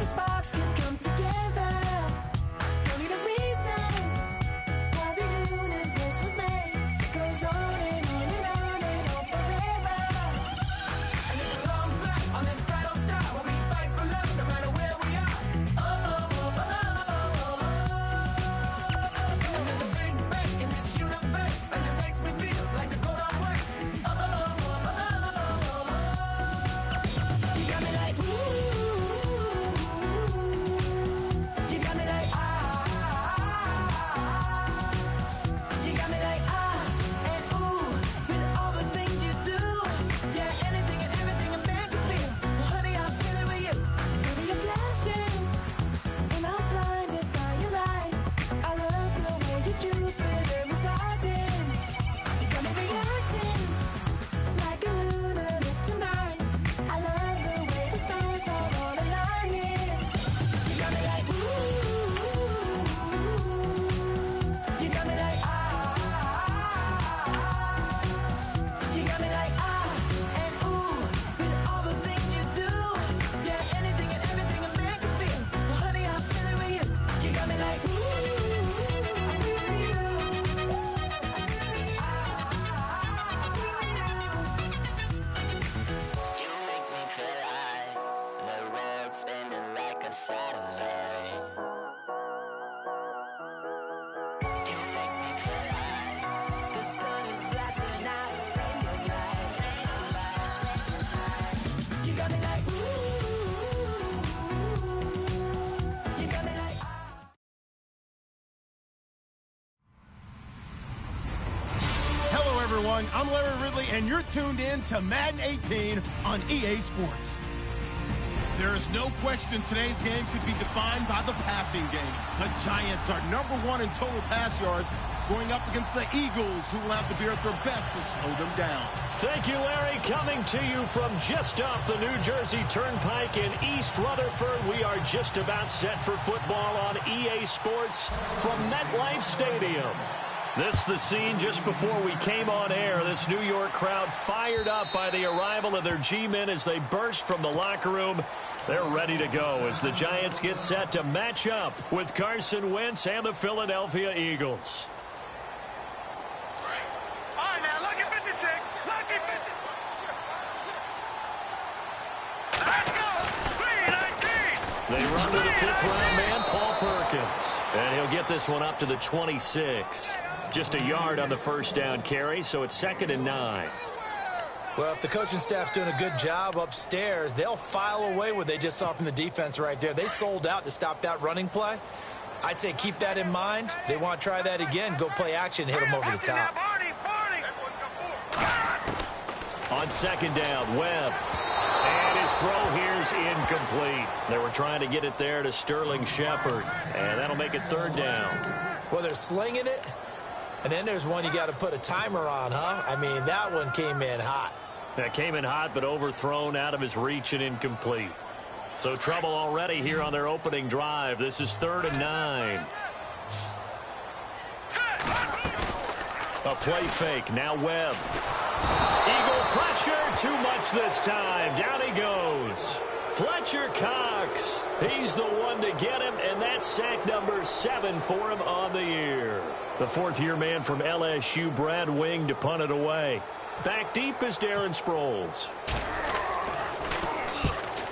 the sparks can come together. Don't need a reason why the universe was made. It goes on and on and on and on forever. And it's a long flight on this battle star where we fight for love no matter where we are. Oh, oh, oh, oh, oh, oh. And there's a big bang in this universe, and it makes me feel like the gold on work. Oh, oh, oh, oh, oh, oh. You got me like, ooh. You got me like, you got me like, and ooh, with all the things you do. Yeah, anything and everything a man can feel. Well, honey, I'm feeling with you. Baby, you're flashing, and I'm blinded by your light. I love the way you Jupiter is rising. You got me reacting like a lunar lift tonight. I love the way the stars are all aligning. You got me like, ooh. You got me like, you got me like, and ooh, with all the things you do. Yeah, anything and everything a man can feel. Well, honey, I'm feeling with you. You got me like, ooh, I'm feeling with you. You make me feel like the world's spinning like a satellite. You make me feel like the sun is blasting out a rainbow light, rainbow light. You got me like, ooh. You got me like, Hello, everyone. I'm Larry Ridley, and you're tuned in to Madden 18 on EA Sports. There is no question today's game could be defined by the passing game. The Giants are #1 in total pass yards, going up against the Eagles, who will have to be at their best to slow them down. Thank you, Larry. Coming to you from just off the New Jersey Turnpike in East Rutherford, we are just about set for football on EA Sports from MetLife Stadium. This the scene just before we came on air. This New York crowd fired up by the arrival of their G-men as they burst from the locker room. They're ready to go as the Giants get set to match up with Carson Wentz and the Philadelphia Eagles. All right, now, look at 56. Look at 56. Let's go. 319. They run to the fifth-round man, Paul Perkins. And he'll get this one up to the 26. Just a yard on the first down carry, so it's 2nd and 9. Well, if the coaching staff's doing a good job upstairs, they'll file away what they just saw from the defense right there. They sold out to stop that running play. I'd say keep that in mind. They want to try that again. Go play action, hit them over the top. On 2nd down, Webb. And his throw here's incomplete. They were trying to get it there to Sterling Shepard. And that'll make it 3rd down. Well, they're slinging it. And then there's one you got to put a timer on, huh? I mean, that one came in hot. That came in hot, but overthrown, out of his reach and incomplete. So trouble already here on their opening drive. This is 3rd and 9. A play fake. Now Webb. Eagle pressure. Too much this time. Down he goes. Fletcher Cox. He's the one to get him, and that's sack number 7 for him on the year. The fourth-year man from LSU, Brad Wing, to punt it away. Back deep is Darren Sproles.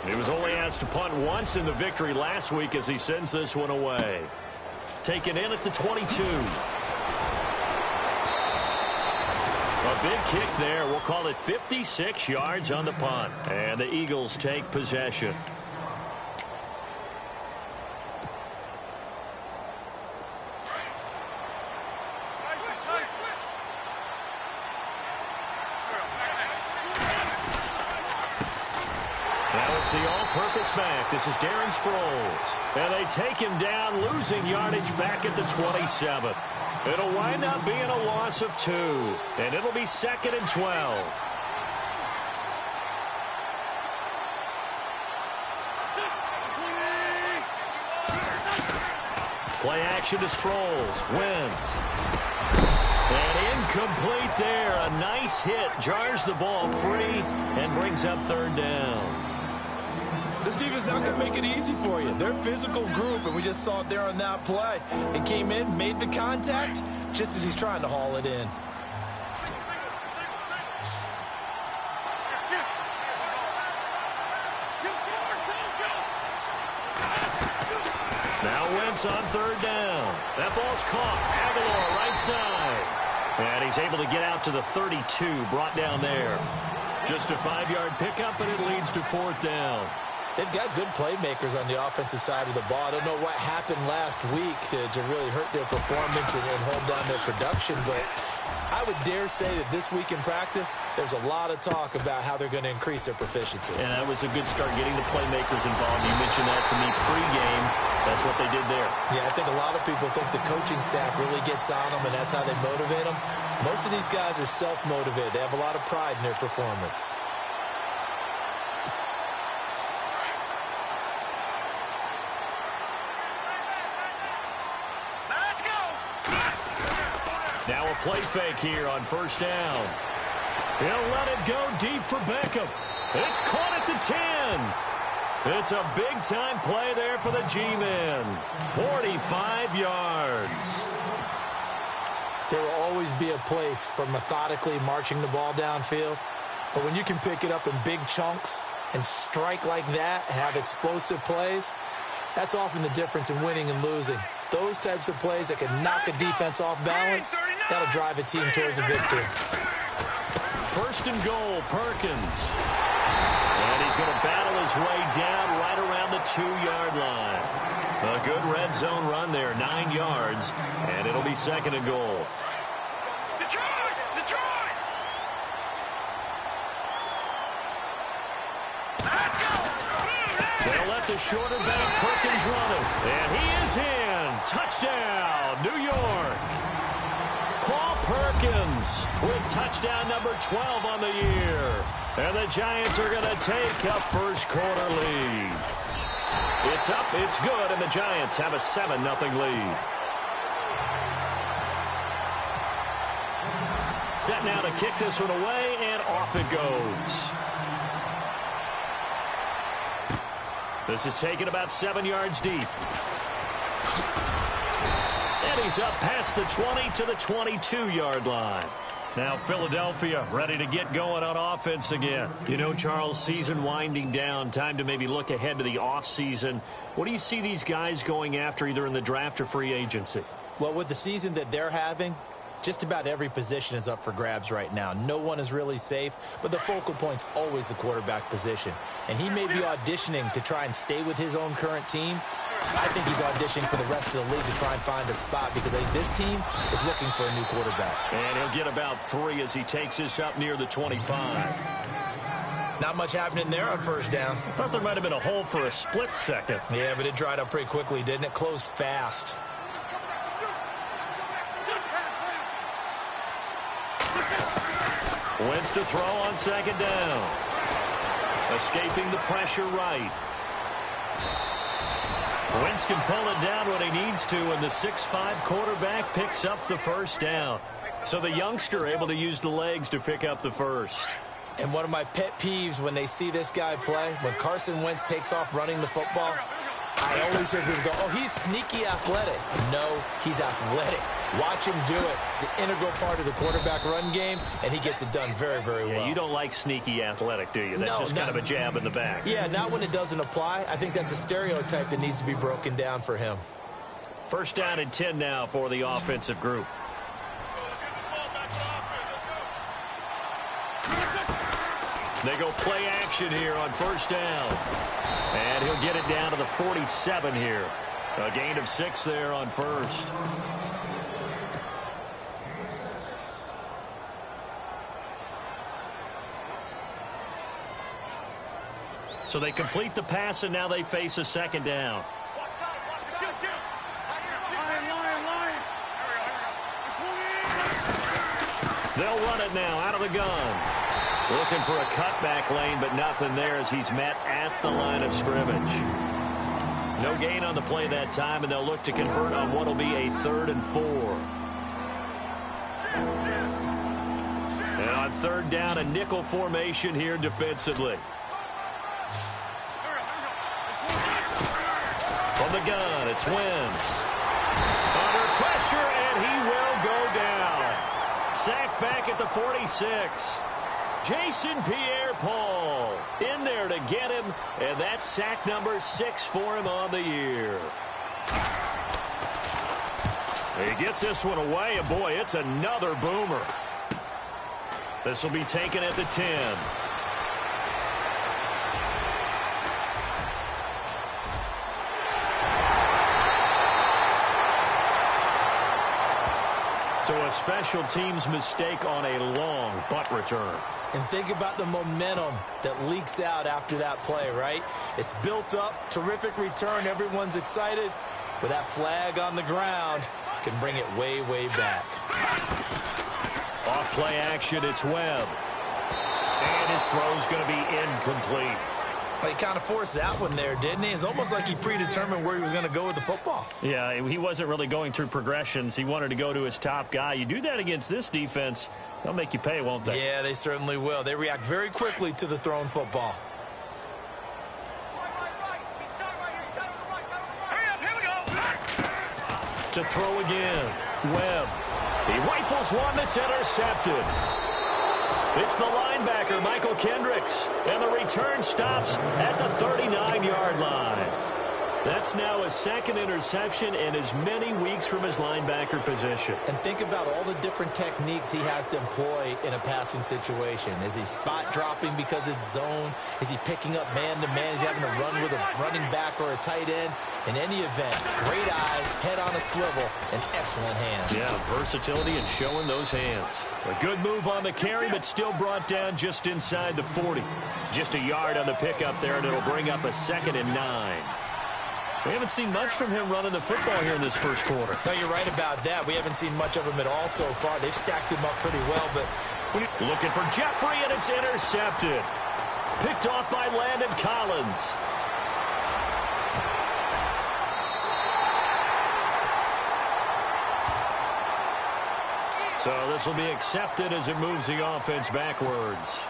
He was only asked to punt once in the victory last week as he sends this one away. Taken in at the 22. A big kick there. We'll call it 56 yards on the punt. And the Eagles take possession. Now it's the all-purpose back. This is Darren Sproles. And they take him down, losing yardage back at the 27. It'll wind up being a loss of 2. And it'll be 2nd and 12. Play action to Sproles. Wentz. And incomplete there. A nice hit. Jars the ball free and brings up 3rd down. This defense not going to make it easy for you. They're a physical group, and we just saw it there on that play. It came in, made the contact, just as he's trying to haul it in. Now Wentz on third down. That ball's caught. Aguilar right side. And he's able to get out to the 32, brought down there. Just a 5-yard pickup, and it leads to fourth down. They've got good playmakers on the offensive side of the ball. I don't know what happened last week to really hurt their performance and hold down their production, but I would dare say that this week in practice, there's a lot of talk about how they're going to increase their proficiency. And that was a good start, getting the playmakers involved. You mentioned that to me pregame. That's what they did there. Yeah, I think a lot of people think the coaching staff really gets on them, and that's how they motivate them. Most of these guys are self-motivated. They have a lot of pride in their performance. Now a play fake here on first down. He'll let it go deep for Beckham. It's caught at the 10. It's a big-time play there for the G-men. 45 yards. There will always be a place for methodically marching the ball downfield. But when you can pick it up in big chunks and strike like that and have explosive plays, that's often the difference in winning and losing. Those types of plays that can knock a defense off balance, that'll drive a team towards a victory. First and goal, Perkins. And he's going to battle his way down right around the 2-yard line. A good red zone run there, 9 yards, and it'll be second and goal. Detroit! Detroit! Let's go! They'll let the shorter back Perkins run it. And he is in. Touchdown, New York. Paul Perkins with touchdown number 12 on the year. And the Giants are going to take a first quarter lead. It's up, it's good, and the Giants have a 7-0 lead. Set now to kick this one away, and off it goes. This is taken about 7 yards deep. And he's up past the 20 to the 22-yard line. Now Philadelphia ready to get going on offense again. You know, Charles, season winding down, time to maybe look ahead to the offseason. What do you see these guys going after either in the draft or free agency? Well, with the season that they're having, just about every position is up for grabs right now. No one is really safe, but the focal point's always the quarterback position. And he may be auditioning to try and stay with his own current team. I think he's auditioning for the rest of the league to try and find a spot because I think this team is looking for a new quarterback. And he'll get about 3 as he takes this up near the 25. Not much happening there on first down. I thought there might have been a hole for a split second. Yeah, but it dried up pretty quickly, didn't it? Closed fast. Wentz to throw on second down. Escaping the pressure right. Wentz can pull it down when he needs to, and the 6'5" quarterback picks up the first down. So the youngster able to use the legs to pick up the first. And one of my pet peeves when they see this guy play, when Carson Wentz takes off running the football, I always hear people go, oh, he's sneaky athletic. No, he's athletic. Watch him do it. It's an integral part of the quarterback run game, and he gets it done very, very well. Yeah, you don't like sneaky athletic, do you? That's just kind of a jab in the back. Yeah, not when it doesn't apply. I think that's a stereotype that needs to be broken down for him. First down and 10 now for the offensive group. They go play action here on first down. And he'll get it down to the 47 here. A gain of 6 there on first. So they complete the pass, and now they face a second down. They'll run it now out of the gun. Looking for a cutback lane, but nothing there as he's met at the line of scrimmage. No gain on the play that time, and they'll look to convert on what will be a 3rd and 4. And on third down, a nickel formation here defensively. From the gun, it's Wentz. Under pressure, and he will go down. Sacked back at the 46. Jason Pierre-Paul in there to get him, and that's sack number 6 for him on the year. He gets this one away, and boy, it's another boomer. This will be taken at the 10. So a special teams mistake on a long butt return. And think about the momentum that leaks out after that play, right? It's built up, terrific return, everyone's excited. But that flag on the ground can bring it way, way back. Off play action, it's Webb. And his throw's going to be incomplete. Well, he kind of forced that one there, didn't he? It's almost like he predetermined where he was going to go with the football. Yeah, he wasn't really going through progressions. He wanted to go to his top guy. You do that against this defense, they'll make you pay, won't they? Yeah, they certainly will. They react very quickly to the thrown football. To throw again, Webb. He rifles one that's intercepted. It's the linebacker, Michael Kendricks, and the return stops at the 39-yard line. That's now his second interception in as many weeks from his linebacker position. And think about all the different techniques he has to employ in a passing situation. Is he spot dropping because it's zone? Is he picking up man-to-man? Is he having to run with a running back or a tight end? In any event, great eyes, head on a swivel, and excellent hands. Yeah, versatility and showing those hands. A good move on the carry, but still brought down just inside the 40. Just a yard on the pickup there, and it'll bring up a 2nd and 9. We haven't seen much from him running the football here in this first quarter. No, you're right about that. We haven't seen much of him at all so far. They've stacked him up pretty well, but looking for Jeffrey, and it's intercepted. Picked off by Landon Collins. So this will be accepted as it moves the offense backwards.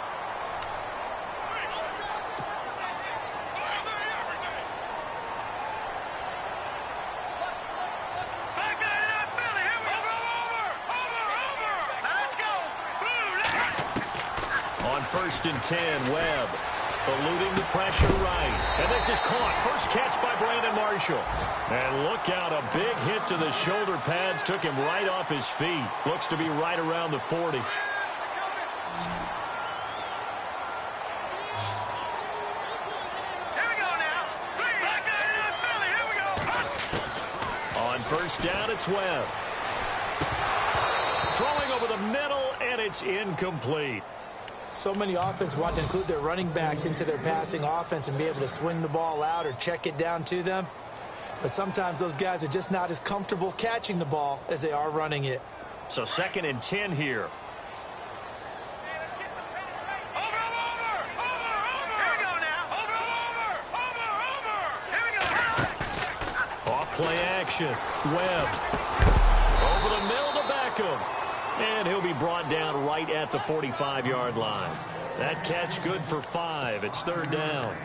On 1st and 10, Webb eluding the pressure right. And this is caught. First catch by Brandon Marshall. And look out, a big hit to the shoulder pads. Took him right off his feet. Looks to be right around the 40. On 1st down, it's Webb. Throwing over the middle, and it's incomplete. so many offenses want to include their running backs into their passing offense and be able to swing the ball out or check it down to them. But sometimes those guys are just not as comfortable catching the ball as they are running it. So 2nd and 10 here. Play action. Webb over the middle to Beckham. And he'll be brought down right at the 45-yard line. That catch good for 5. It's 3rd down.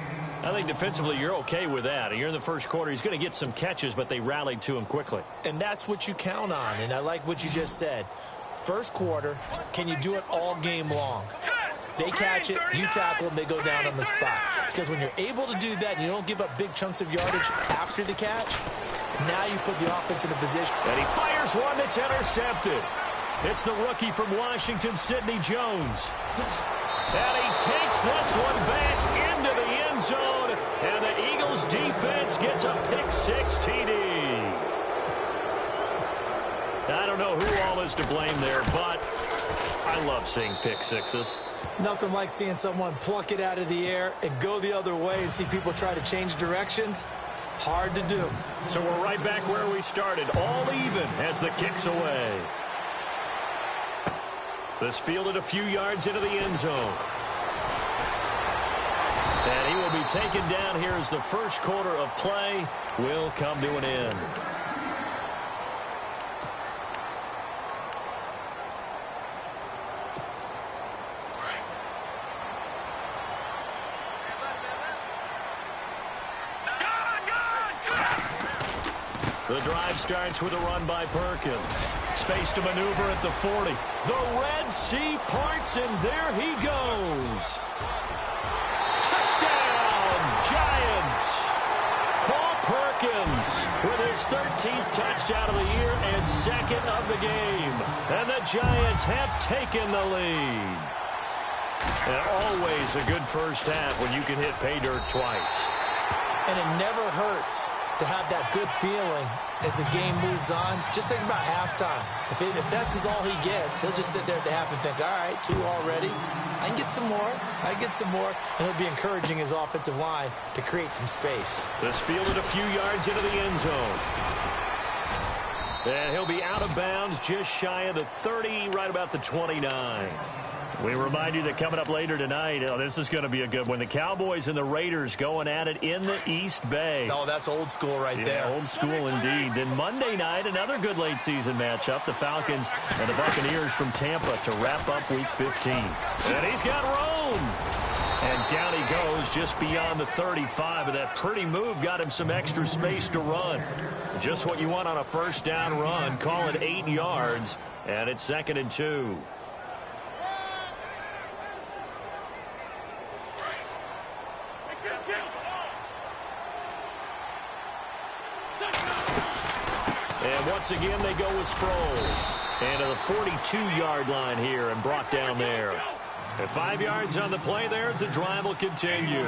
I think defensively you're okay with that. You're in the first quarter. He's going to get some catches, but they rallied to him quickly. And that's what you count on. And I like what you just said. First quarter, can you do it all game long? They catch it, you tackle them, they go down on the spot. Because when you're able to do that and you don't give up big chunks of yardage after the catch, now you put the offense in a position. And he fires one that's intercepted. It's the rookie from Washington, Sidney Jones. And he takes this one back into the end zone. And the Eagles defense gets a pick-6 TD. I don't know who all is to blame there, but I love seeing pick-6s. Nothing like seeing someone pluck it out of the air and go the other way and see people try to change directions. Hard to do. So we're right back where we started, all even as the kick's away. This fielded a few yards into the end zone. And he will be taken down here as the first quarter of play will come to an end. The drive starts with a run by Perkins. Space to maneuver at the 40. The Red Sea parts, and there he goes. Touchdown, Giants. Paul Perkins with his 13th touchdown of the year and second of the game. And the Giants have taken the lead. And always a good first half when you can hit pay dirt twice. And it never hurts to have that good feeling as the game moves on. Just think about halftime. If that's all he gets, he'll just sit there at the half and think, all right, 2 already. I can get some more. I can get some more. And he'll be encouraging his offensive line to create some space. This fielded a few yards into the end zone. And he'll be out of bounds just shy of the 30, right about the 29. We remind you that coming up later tonight, this is going to be a good one. The Cowboys and the Raiders going at it in the East Bay. Oh, that's old school right there. Old school indeed. Then Monday night, another good late season matchup. The Falcons and the Buccaneers from Tampa to wrap up Week 15. And he's got room. And down he goes just beyond the 35. But that pretty move got him some extra space to run. Just what you want on a first down run. Call it 8 yards. And it's 2nd and 2. And once again, they go with Sproles. And to the 42-yard line here and brought down there. And 5 yards on the play there as the drive will continue.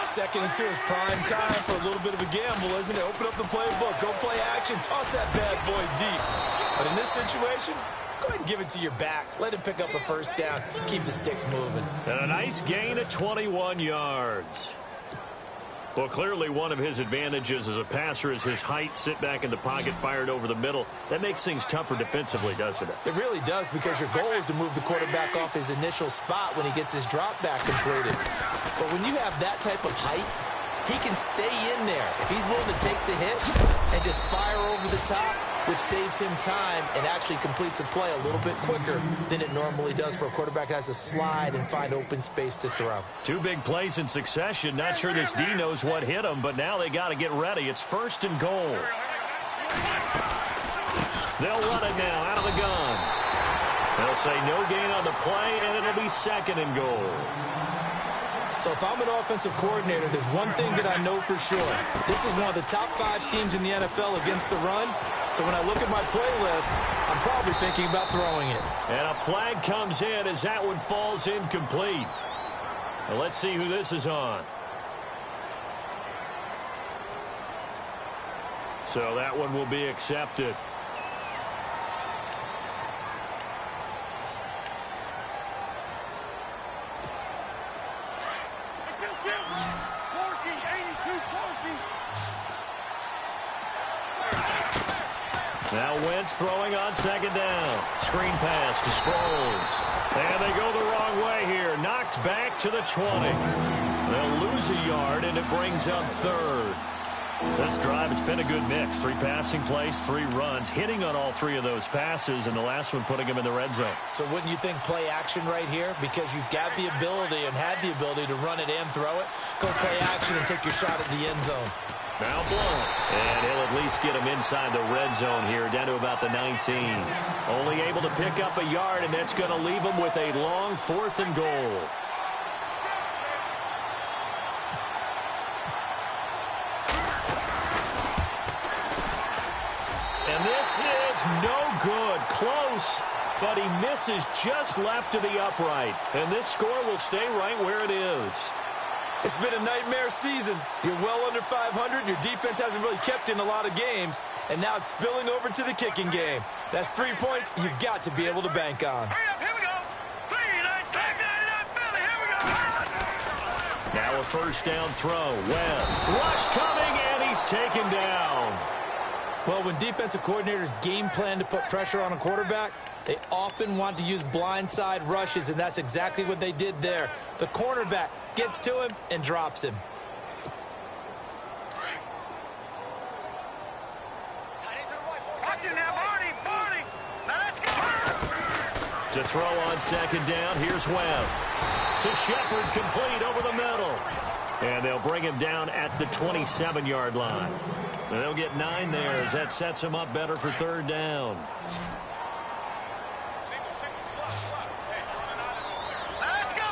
2nd and 2 is prime time for a little bit of a gamble, isn't it? Open up the playbook, go play action, toss that bad boy deep. But in this situation, go ahead and give it to your back. Let him pick up the first down. Keep the sticks moving. And a nice gain of 21 yards. Well, clearly one of his advantages as a passer is his height, sit back in the pocket, fired over the middle. That makes things tougher defensively, doesn't it? It really does, because your goal is to move the quarterback off his initial spot when he gets his drop back completed. But when you have that type of height, he can stay in there. If he's willing to take the hits and just fire over the top, which saves him time and actually completes a play a little bit quicker than it normally does for a quarterback who has to slide and find open space to throw. 2 big plays in succession. Not sure this D knows what hit him, but now they got to get ready. It's 1st and goal. They'll run it now out of the gun. They'll say no gain on the play, and it'll be 2nd and goal. So if I'm an offensive coordinator, there's one thing that I know for sure. This is one of the top 5 teams in the NFL against the run. So when I look at my playlist, I'm probably thinking about throwing it. And a flag comes in as that one falls incomplete. Well, let's see who this is on. So that one will be accepted. Now Wentz throwing on 2nd down. Screen pass to Sproles. And they go the wrong way here. Knocked back to the 20. They'll lose a yard, and it brings up 3rd. This drive, it's been a good mix. 3 passing plays, 3 runs, hitting on all 3 of those passes, and the last one putting him in the red zone. So wouldn't you think play action right here? Because you've got the ability and had the ability to run it and throw it. Go play action and take your shot at the end zone. Now blown. And he'll at least get him inside the red zone here, down to about the 19. Only able to pick up a yard, and that's going to leave him with a long 4th and goal. And this is no good. Close, but he misses just left of the upright. And this score will stay right where it is. It's been a nightmare season. You're well under 500. Your defense hasn't really kept in a lot of games. And now it's spilling over to the kicking game. That's 3 points you've got to be able to bank on. Hurry up, here we go. 3, 9, 10, 9, Philly, here we go. Now a first down throw. Webb. Rush coming, and he's taken down. Well, when defensive coordinators game plan to put pressure on a quarterback, they often want to use blindside rushes, and that's exactly what they did there. The cornerback gets to him and drops him. Watch it now, Barney. Now let's go. To throw on 2nd down, here's Webb. To Shepard, complete over the middle. And they'll bring him down at the 27-yard line. They'll get 9 there as that sets them up better for third down. Let's go.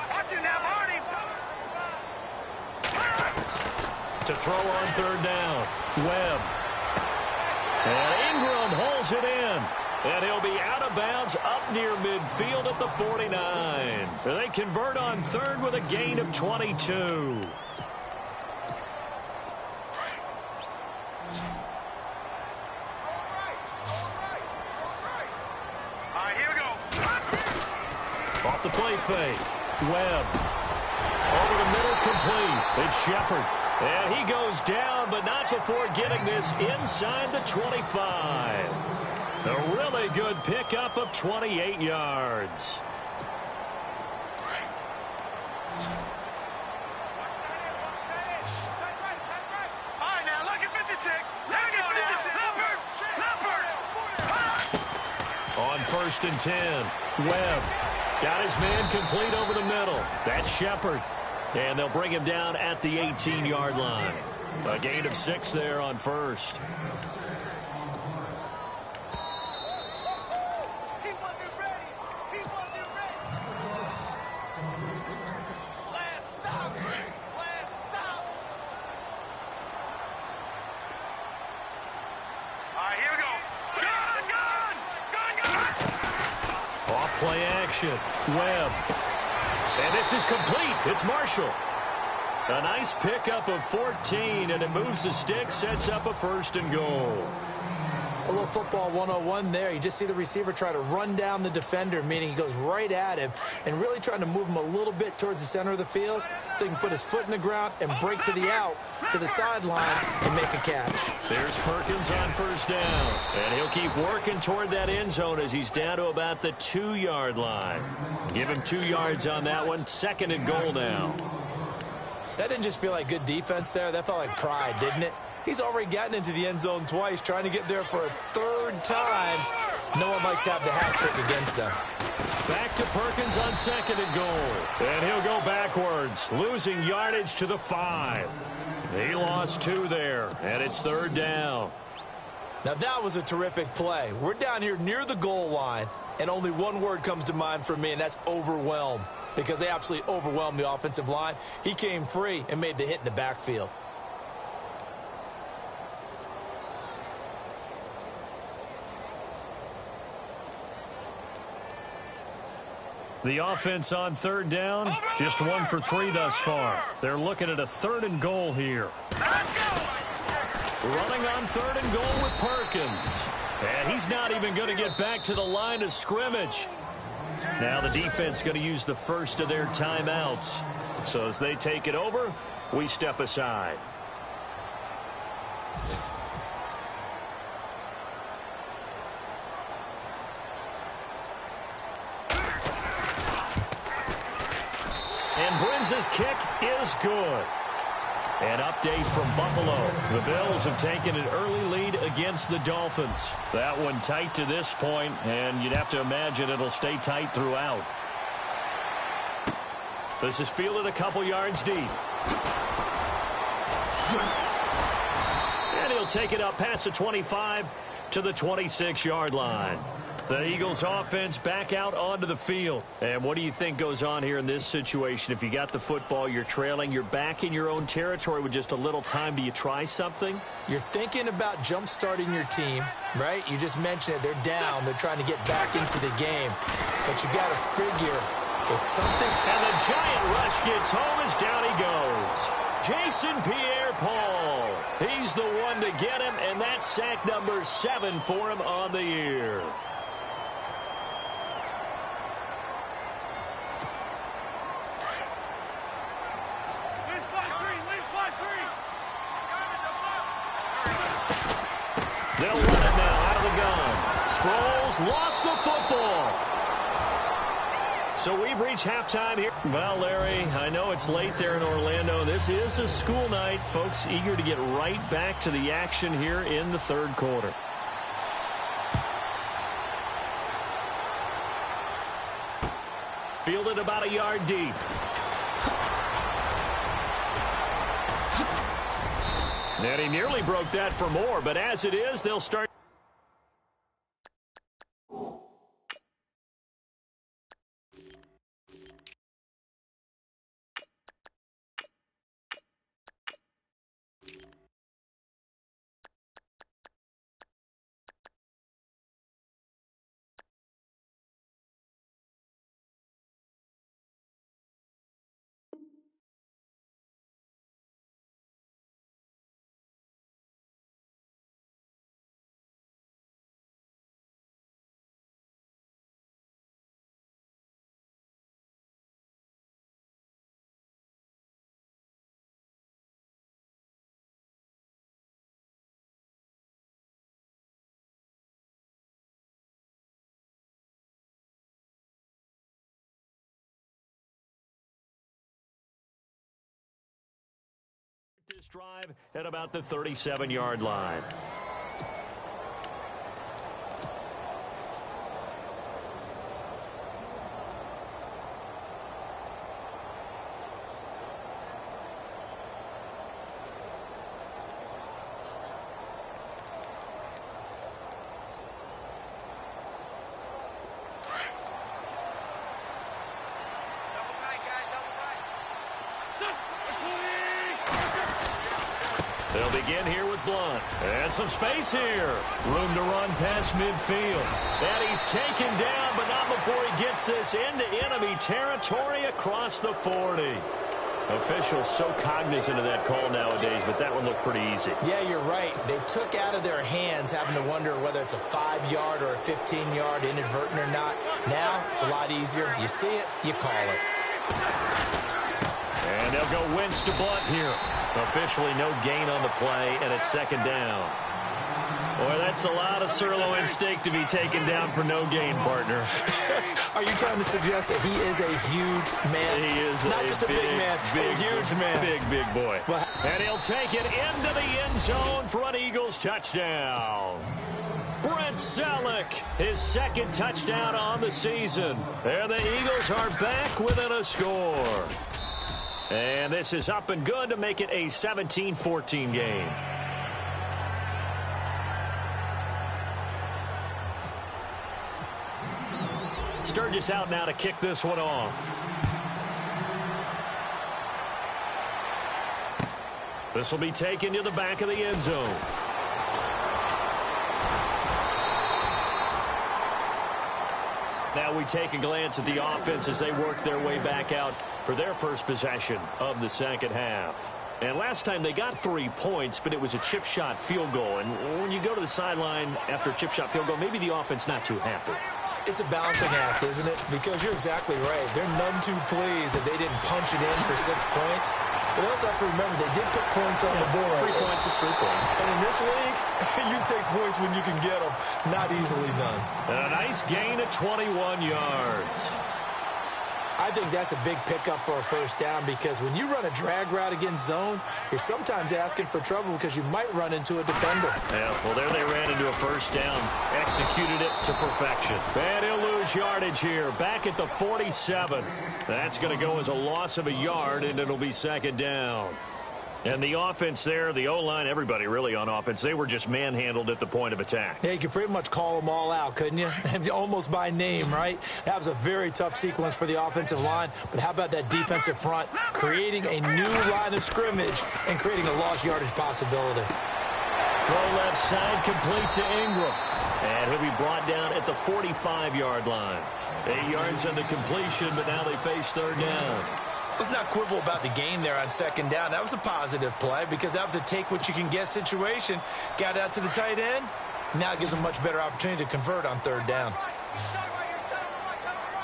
Watch it now, Marty. To throw on third down. Webb. And Ingram holds it in. And he'll be out of bounds up near midfield at the 49. They convert on third with a gain of 22. All right, here we go. Off the play fake. Webb. Over the middle, complete. It's Shepard. And he goes down, but not before getting this inside the 25. A really good pickup of 28 yards. All right, now look at 56. There we go now. On 1st and 10, Webb got his man complete over the middle. That's Shepard. And they'll bring him down at the 18-yard line. A gain of 6 there on 1st. Play action. Webb. And this is complete. It's Marshall. A nice pickup of 14, and it moves the stick, sets up a 1st and goal. A little football 101 there. You just see the receiver try to run down the defender, meaning he goes right at him and really trying to move him a little bit towards the center of the field so he can put his foot in the ground and break to the out, to the sideline, and make a catch. There's Perkins on 1st down, and he'll keep working toward that end zone as he's down to about the 2-yard line. Give him 2 yards on that one. 2nd and goal now. That didn't just feel like good defense there. That felt like pride, didn't it? He's already gotten into the end zone twice, trying to get there for a 3rd time. No one likes to have the hat trick against them. Back to Perkins on 2nd and goal. And he'll go backwards, losing yardage to the 5. He lost 2 there, and it's 3rd down. Now that was a terrific play. We're down here near the goal line, and only one word comes to mind for me, and that's overwhelm, because they absolutely overwhelmed the offensive line. He came free and made the hit in the backfield. The offense on 3rd down, just 1 for 3 thus far. They're looking at a 3rd and goal here. Let's go. Running on 3rd and goal with Perkins. And he's not even going to get back to the line of scrimmage. Now the defense going to use the first of their timeouts. So as they take it over, we step aside. And Brinz's kick is good. An update from Buffalo. The Bills have taken an early lead against the Dolphins. That one tight to this point, and you'd have to imagine it'll stay tight throughout. This is fielded a couple yards deep. And he'll take it up past the 25 to the 26-yard line. The Eagles offense back out onto the field. And what do you think goes on here in this situation? If you got the football, you're trailing, you're back in your own territory with just a little time. Do you try something? You're thinking about jump-starting your team, right? You just mentioned it. They're down. They're trying to get back into the game. But you got to figure it's something. And the giant rush gets home as down he goes. Jason Pierre-Paul. He's the one to get him, and that's sack number 7 for him on the year. They'll run it now out of the gun. Sproles lost the football. So we've reached halftime here. Well, Larry, I know it's late there in Orlando. This is a school night. Folks eager to get right back to the action here in the 3rd quarter. Fielded about a yard deep. And he nearly broke that for more, but as it is, they'll start. This drive at about the 37-yard line. They'll begin here with Blunt. And some space here. Room to run past midfield. And he's taken down, but not before he gets this into enemy territory across the 40. Officials so cognizant of that call nowadays, but that one looked pretty easy. Yeah, you're right. They took out of their hands having to wonder whether it's a 5-yard or a 15-yard inadvertent or not. Now, it's a lot easier. You see it, you call it. And they'll go Wentz to Blunt here. Officially no gain on the play, and it's second down. Boy, that's a lot of sirloin steak to be taken down for no gain, partner. Are you trying to suggest that he is a huge man? He is not just a big man, a huge man. Big boy. Well, and he'll take it into the end zone for an Eagles touchdown. Brent Selleck, his second touchdown on the season. And the Eagles are back within a score. And this is up and good to make it a 17-14 game. Sturgis out now to kick this one off. This will be taken to the back of the end zone. Now we take a glance at the offense as they work their way back out for their first possession of the second half. And last time they got 3 points, but it was a chip shot field goal. And when you go to the sideline after a chip shot field goal, maybe the offense not too happy. It's a balancing act, isn't it? Because you're exactly right. They're none too pleased that they didn't punch it in for 6 points. But they also have to remember they did put points on the board. 3 points is 3 points. And in this league, you take points when you can get them. Not easily done. And a nice gain of 21 yards. I think that's a big pickup for a first down because when you run a drag route against zone, you're sometimes asking for trouble because you might run into a defender. Yeah, well, there they ran into a first down. Executed it to perfection. And he'll lose yardage here. Back at the 47. That's going to go as a loss of a yard, and it'll be second down. And the offense there, the O-line, everybody really on offense, they were just manhandled at the point of attack. Yeah, you could pretty much call them all out, couldn't you? Almost by name, right? That was a very tough sequence for the offensive line. But how about that defensive front creating a new line of scrimmage and creating a lost yardage possibility? Throw left side complete to Ingram. And he'll be brought down at the 45-yard line. 8 yards on the completion, but now they face third down. Let's not quibble about the game there on second down. That was a positive play because that was a take-what-you-can-get situation. Got out to the tight end. Now it gives them a much better opportunity to convert on third down.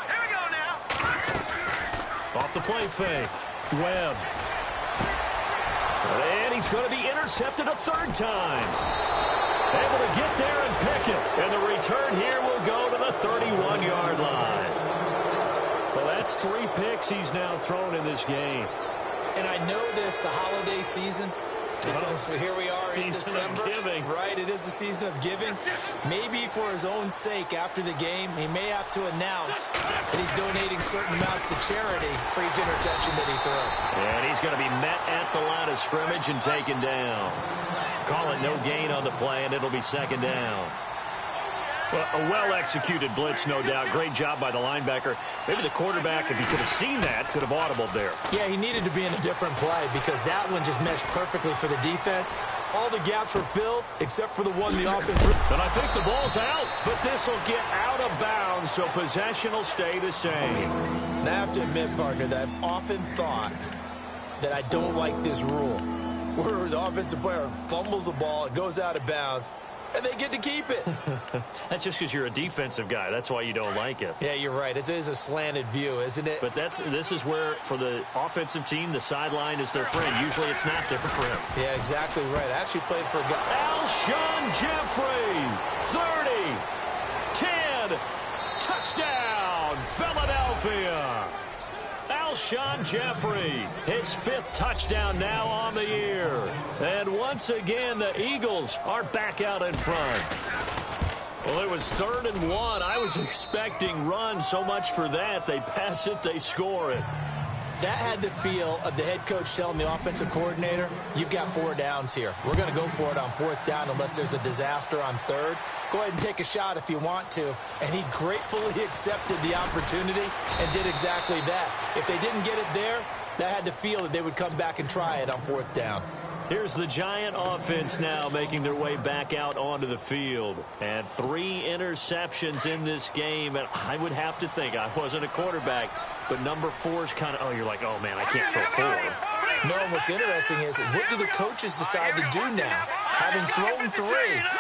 Here we go now. Off the play fake. Webb. And he's going to be intercepted a third time. Able to get there and pick it. And the return here will go to the 31-yard line. Well, that's 3 picks he's now thrown in this game. And I know this, the holiday season, Because here we are in Season of December. giving. Right, it is the season of giving. Maybe for his own sake after the game, he may have to announce that he's donating certain amounts to charity for each interception that he throws. And he's going to be met at the line of scrimmage and taken down. Call it no gain on the play, and it'll be second down. Well, a well-executed blitz, no doubt. Great job by the linebacker. Maybe the quarterback, if he could have seen that, could have audibled there. Yeah, he needed to be in a different play because that one just meshed perfectly for the defense. All the gaps were filled except for the one the offense. And I think the ball's out, but this will get out of bounds, so possession will stay the same. And I have to admit, partner, that I've often thought that I don't like this rule where the offensive player fumbles the ball, it goes out of bounds, and they get to keep it. That's just because you're a defensive guy. That's why you don't like it. Yeah, you're right. It is a slanted view, isn't it? But this is where, for the offensive team, the sideline is their friend. Usually it's not there for him. Yeah, exactly right. I actually played for a guy. Alshon Jeffrey, 30, 10, touchdown, Philadelphia. Alshon Jeffrey, his 5th touchdown now on the year. And once again, the Eagles are back out in front. Well, it was 3rd and 1. I was expecting run, so much for that. They pass it, they score it. That had the feel of the head coach telling the offensive coordinator, you've got 4 downs here. We're going to go for it on 4th down unless there's a disaster on 3rd. Go ahead and take a shot if you want to. And he gratefully accepted the opportunity and did exactly that. If they didn't get it there, that had to feel that they would come back and try it on 4th down. Here's the Giant offense now making their way back out onto the field. And 3 interceptions in this game. And I would have to think, I wasn't a quarterback, but number 4 is kind of, oh, you're like, oh, man, I can't throw 4. No, and what's interesting is, what do the coaches decide to do now? Having thrown 3,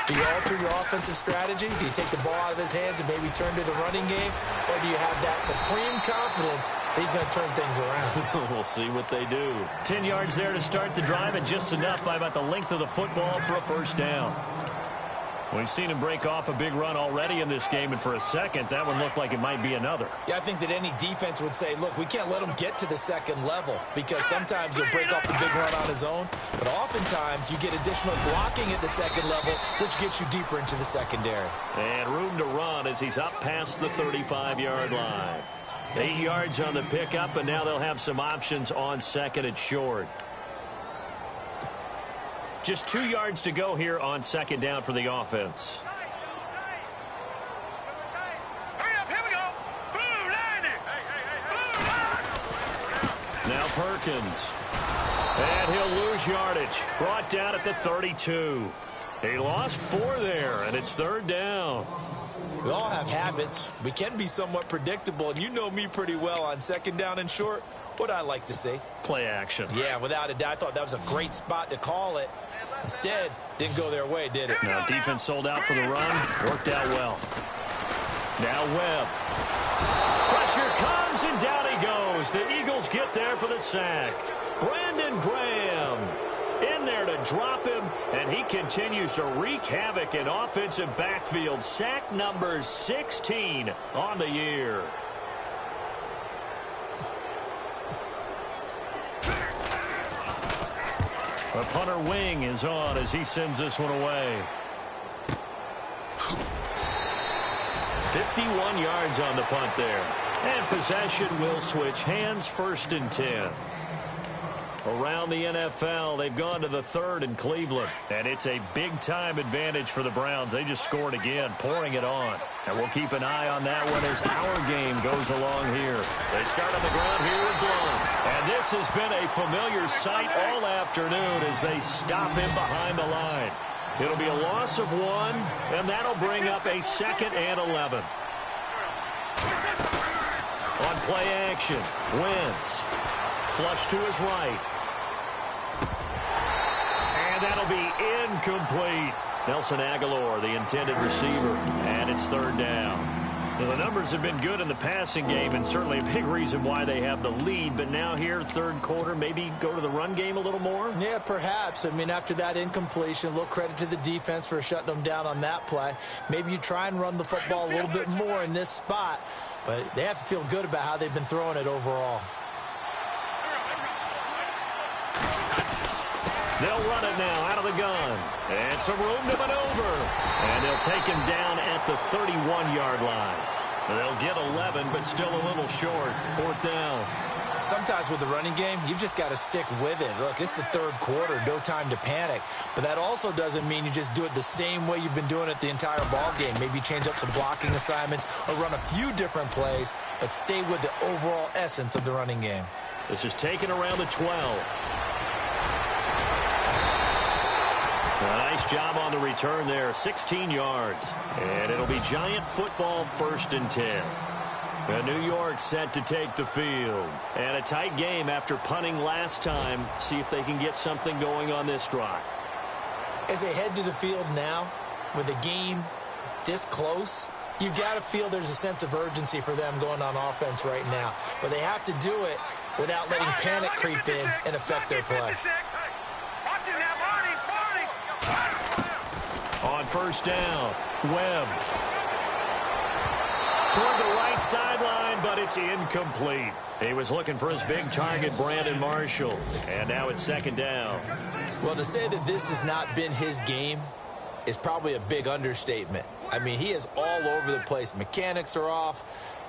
do you alter your offensive strategy? Do you take the ball out of his hands and maybe turn to the running game? Or do you have that supreme confidence that he's going to turn things around? We'll see what they do. 10 yards there to start the drive, and just enough by about the length of the football for a first down. We've seen him break off a big run already in this game, and for a second, that one looked like it might be another. Yeah, I think that any defense would say, look, we can't let him get to the second level because sometimes he'll break off the big run on his own, but oftentimes you get additional blocking at the second level, which gets you deeper into the secondary. And room to run as he's up past the 35-yard line. 8 yards on the pickup, and now they'll have some options on 2nd and short. Just 2 yards to go here on 2nd down for the offense. Hurry up, here we go. Blue, 90. Now Perkins. And he'll lose yardage. Brought down at the 32. He lost 4 there, and it's 3rd down. We all have habits. We can be somewhat predictable, and you know me pretty well on 2nd down and short. What I like to see. Play action. Yeah, without a doubt. I thought that was a great spot to call it. Instead, didn't go their way, did it? Now defense sold out for the run. Worked out well. Now Webb. Pressure comes, and down he goes. The Eagles get there for the sack. Brandon Graham in there to drop him, and he continues to wreak havoc in offensive backfield. Sack number 16 on the year. The punter wing is on as he sends this one away. 51 yards on the punt there. And possession will switch hands, 1st and 10. Around the NFL, they've gone to the 3rd in Cleveland. And it's a big-time advantage for the Browns. They just scored again, pouring it on. And we'll keep an eye on that one as our game goes along here. They start on the ground here with Blount. And this has been a familiar sight all afternoon as they stop him behind the line. It'll be a loss of 1, and that'll bring up a 2nd and 11. On play action, Wentz. Flush to his right. And that'll be incomplete. Nelson Aguilar, the intended receiver. And it's 3rd down. Now, the numbers have been good in the passing game, and certainly a big reason why they have the lead. But now here, 3rd quarter, maybe go to the run game a little more? Yeah, perhaps. I mean, after that incompletion, a little credit to the defense for shutting them down on that play. Maybe you try and run the football a little bit more in this spot. But they have to feel good about how they've been throwing it overall. They'll run it now out of the gun. And some room to maneuver. And they'll take him down at the 31-yard line. They'll get 11, but still a little short. 4th down. Sometimes with the running game, you've just got to stick with it. Look, it's the 3rd quarter, no time to panic. But that also doesn't mean you just do it the same way you've been doing it the entire ball game. Maybe change up some blocking assignments or run a few different plays, but stay with the overall essence of the running game. This is taken around the 12. A nice job on the return there, 16 yards. And it'll be Giant football, 1st and 10. New York set to take the field. And a tight game after punting last time. See if they can get something going on this drive. As they head to the field now, with a game this close, you've got to feel there's a sense of urgency for them going on offense right now. But they have to do it without letting panic creep in and affect their play. On 1st down, Webb. Toward the right sideline, but it's incomplete. He was looking for his big target, Brandon Marshall. And now it's 2nd down. Well, to say that this has not been his game is probably a big understatement. I mean, he is all over the place. Mechanics are off,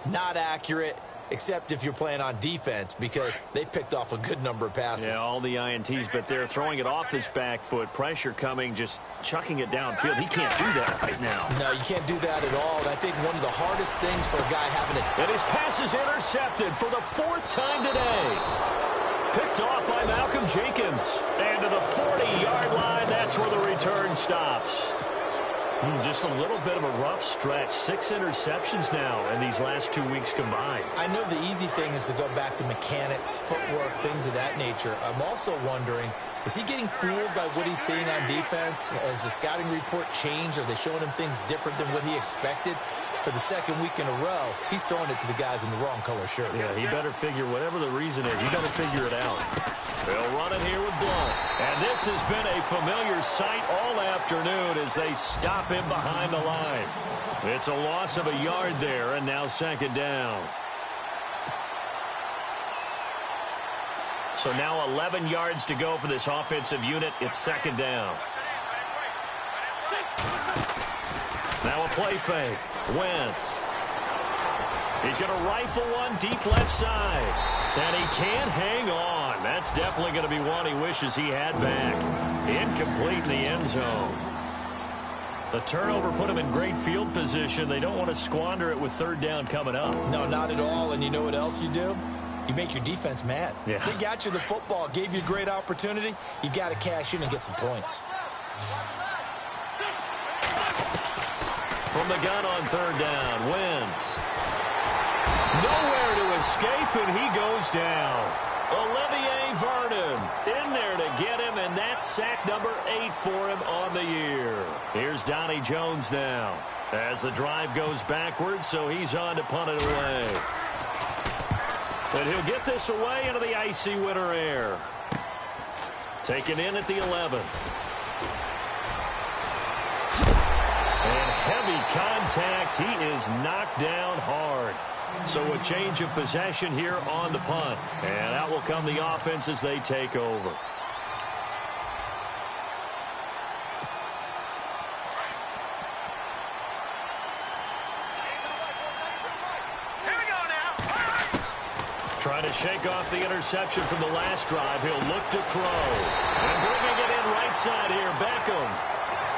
not accurate, except if you're playing on defense, because they picked off a good number of passes. Yeah, all the INTs, but they're throwing it off his back foot. Pressure coming, just chucking it downfield. He can't do that right now. No, you can't do that at all. And I think one of the hardest things for a guy having it. And his pass is intercepted for the 4th time today. Picked off by Malcolm Jenkins. And to the 40-yard line, that's where the return stops. Just a little bit of a rough stretch. 6 interceptions now in these last 2 weeks combined. I know the easy thing is to go back to mechanics, footwork, things of that nature. I'm also wondering, is he getting fooled by what he's seeing on defense? Has the scouting report changed? Are they showing him things different than what he expected? For the 2nd week in a row, he's throwing it to the guys in the wrong color shirts. Yeah, he better figure, whatever the reason is, he better figure it out. They'll run it here with Blount. And this has been a familiar sight all afternoon as they stop him behind the line. It's a loss of a yard there, and now 2nd down. So now 11 yards to go for this offensive unit. It's 2nd down. Now a play fake. Wentz. He's going to rifle one deep left side. And he can't hang on. That's definitely going to be one he wishes he had back. Incomplete in the end zone. The turnover put him in great field position. They don't want to squander it with 3rd down coming up. No, not at all. And you know what else you do? You make your defense mad. Yeah. They got you the football, gave you a great opportunity. You got to cash in and get some points. From the gun on 3rd down, Wentz. Nowhere to escape, and he goes down. Olivier Vernon in there to get him, and that's sack number 8 for him on the year. Here's Donnie Jones now as the drive goes backwards, so he's on to punt it away. And he'll get this away into the icy winter air. Taken in at the 11. And heavy contact. He is knocked down hard. So a change of possession here on the punt. And out will come the offense as they take over. Trying to shake off the interception from the last drive. He'll look to throw. And bringing it in right side here, Beckham.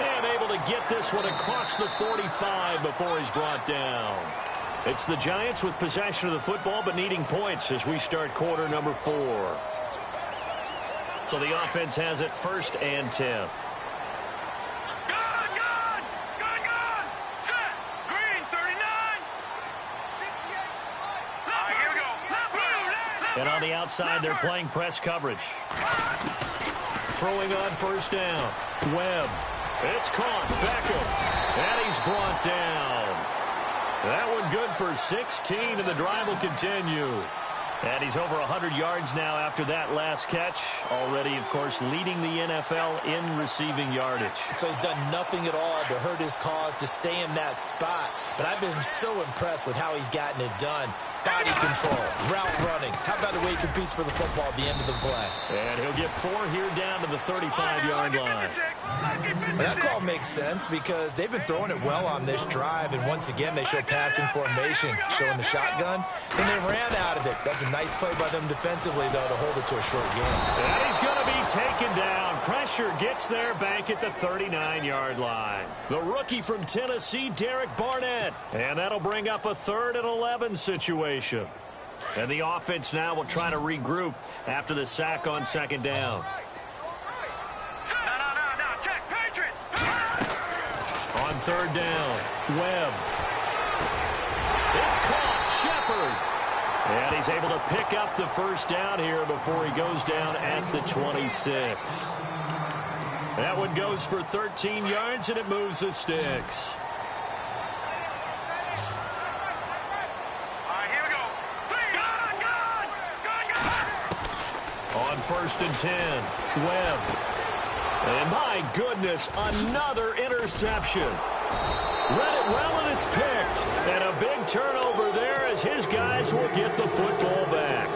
And able to get this one across the 45 before he's brought down. It's the Giants with possession of the football, but needing points as we start quarter number 4. So the offense has it 1st and 10. And on the outside, they're playing press coverage. Throwing on 1st down. Webb. It's caught. Beckham. And he's brought down. That one good for 16, and the drive will continue. And he's over 100 yards now after that last catch. Already, of course, leading the NFL in receiving yardage. So he's done nothing at all to hurt his cause, to stay in that spot. But I've been so impressed with how he's gotten it done. body control, route running. How about the way he competes for the football at the end of the play? And he'll get 4 here down to the 35-yard line. That call makes sense because they've been throwing it well on this drive, and once again they show passing formation, showing the shotgun, and they ran out of it. That's a nice play by them defensively, though, to hold it to a short game. And he's going to be taken down. Pressure gets there back at the 39-yard line. The rookie from Tennessee, Derek Barnett. And that'll bring up a 3rd and 11 situation. And the offense now will try to regroup after the sack on 2nd down. No, check, Patriot. On 3rd down, Webb. It's caught, Shepard. And he's able to pick up the 1st down here before he goes down at the 26. That one goes for 13 yards, and it moves the sticks. All right, here we go. Go. On 1st and 10, Webb. And my goodness, another interception. Read it well, and it's picked. And a big turnover there as his guys will get the football back.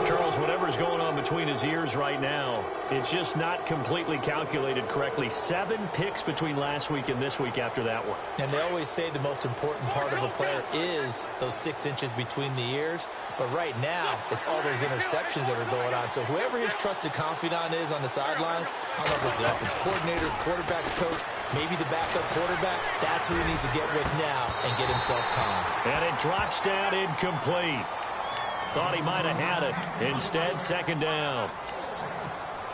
Charles, whatever's going on between his ears right now, it's just not completely calculated correctly. 7 picks between last week and this week after that one. And they always say the most important part of a player is those 6 inches between the ears. But right now, it's all those interceptions that are going on. So whoever his trusted confidant is on the sidelines, I don't know if it's the offensive coordinator, quarterback's coach, maybe the backup quarterback, that's who he needs to get with now and get himself calm. And it drops down incomplete. Thought he might have had it. Instead, 2nd down.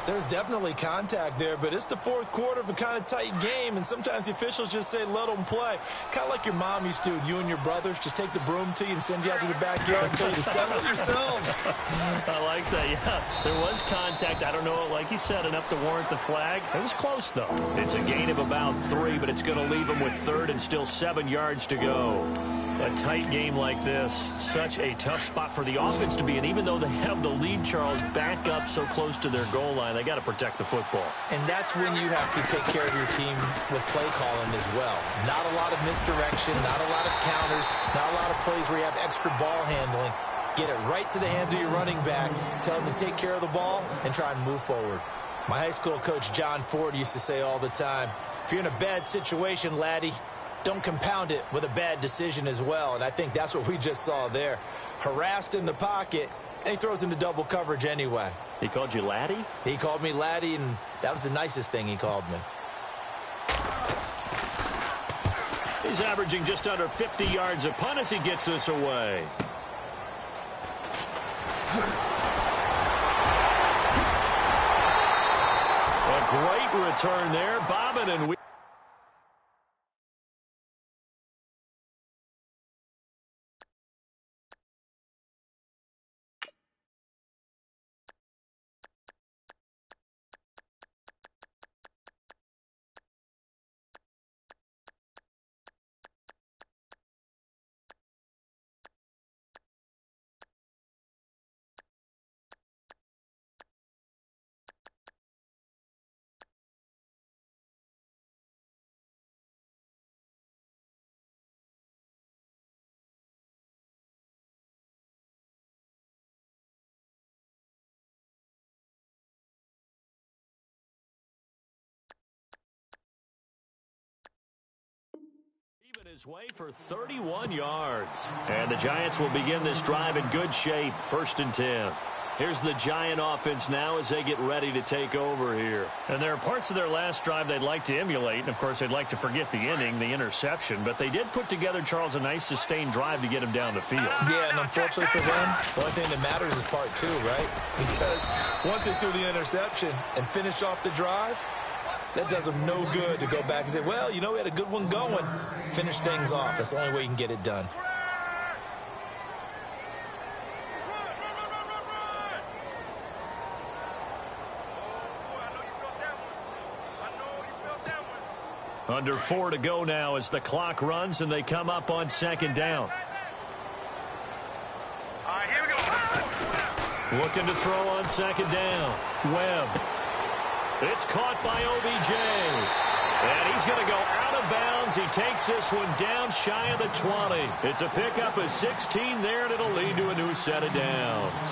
There's definitely contact there, but it's the 4th quarter of a kind of tight game, and sometimes the officials just say, let them play. Kind of like your mom used to with you and your brothers. Just take the broom to you and send you out to the backyard and tell you to settle it yourselves. I like that, yeah. There was contact. I don't know, like you said, enough to warrant the flag. It was close, though. It's a gain of about 3, but it's going to leave them with 3rd and still 7 yards to go. A tight game like this, such a tough spot for the offense to be in. Even though they have the lead, Charles, back up so close to their goal line, they got to protect the football. And that's when you have to take care of your team with play calling as well. Not a lot of misdirection, not a lot of counters, not a lot of plays where you have extra ball handling. Get it right to the hands of your running back, tell him to take care of the ball, and try and move forward. My high school coach, John Ford, used to say all the time, if you're in a bad situation, laddie, don't compound it with a bad decision as well. And I think that's what we just saw there. Harassed in the pocket, and he throws into double coverage anyway. He called you laddie? He called me laddie, and that was the nicest thing he called me. He's averaging just under 50 yards a punt as he gets this away. A great return there, bobbing and weaving. His way for 31 yards. And the Giants will begin this drive in good shape. 1st and 10. Here's the Giant offense now as they get ready to take over here. And there are parts of their last drive they'd like to emulate. And, of course, they'd like to forget the inning, the interception. But they did put together, Charles, a nice sustained drive to get him down the field. Yeah, and unfortunately for them, the only thing that matters is part 2, right? Because once they threw the interception and finished off the drive, that does them no good to go back and say, well, you know, we had a good one going. Finish things off. That's the only way you can get it done. Under 4 to go now as the clock runs and they come up on 2nd down. All right, here we go. Looking to throw on 2nd down. Webb. It's caught by OBJ. And he's going to go out of of bounds. He takes this one down shy of the 20. It's a pickup of 16 there, and it'll lead to a new set of downs.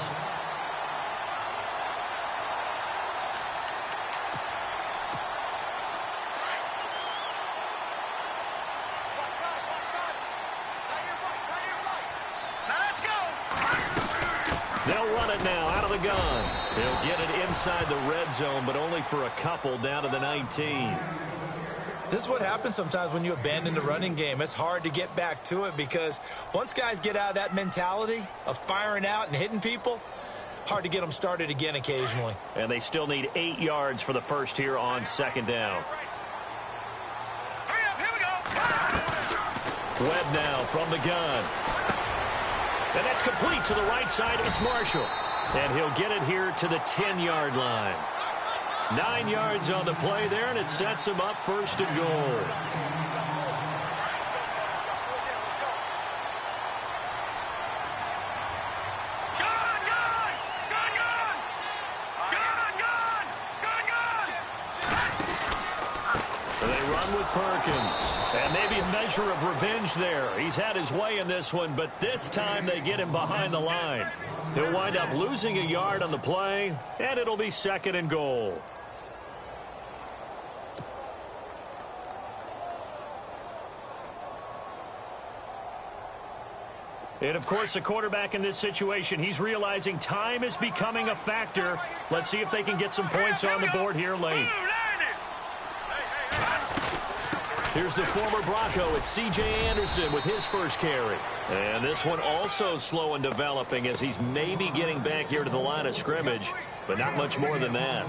They'll run it now out of the gun. He'll get it inside the red zone, but only for a couple down to the 19. This is what happens sometimes when you abandon the running game. It's hard to get back to it because once guys get out of that mentality of firing out and hitting people, hard to get them started again occasionally. And they still need 8 yards for the first here on second down. Hurry up, here we go. Webb now from the gun. And that's complete to the right side. It's Marshall. And he'll get it here to the 10-yard line. 9 yards on the play there, and it sets him up first and goal. They run with Perkins. And maybe a measure of revenge there. He's had his way in this one, but this time they get him behind the line. He'll wind up losing a yard on the play, and it'll be second and goal. And, of course, the quarterback in this situation, he's realizing time is becoming a factor. Let's see if they can get some points on the board here late. Here's the former Bronco. It's C.J. Anderson with his first carry. And this one also slow in developing as he's maybe getting back here to the line of scrimmage, but not much more than that.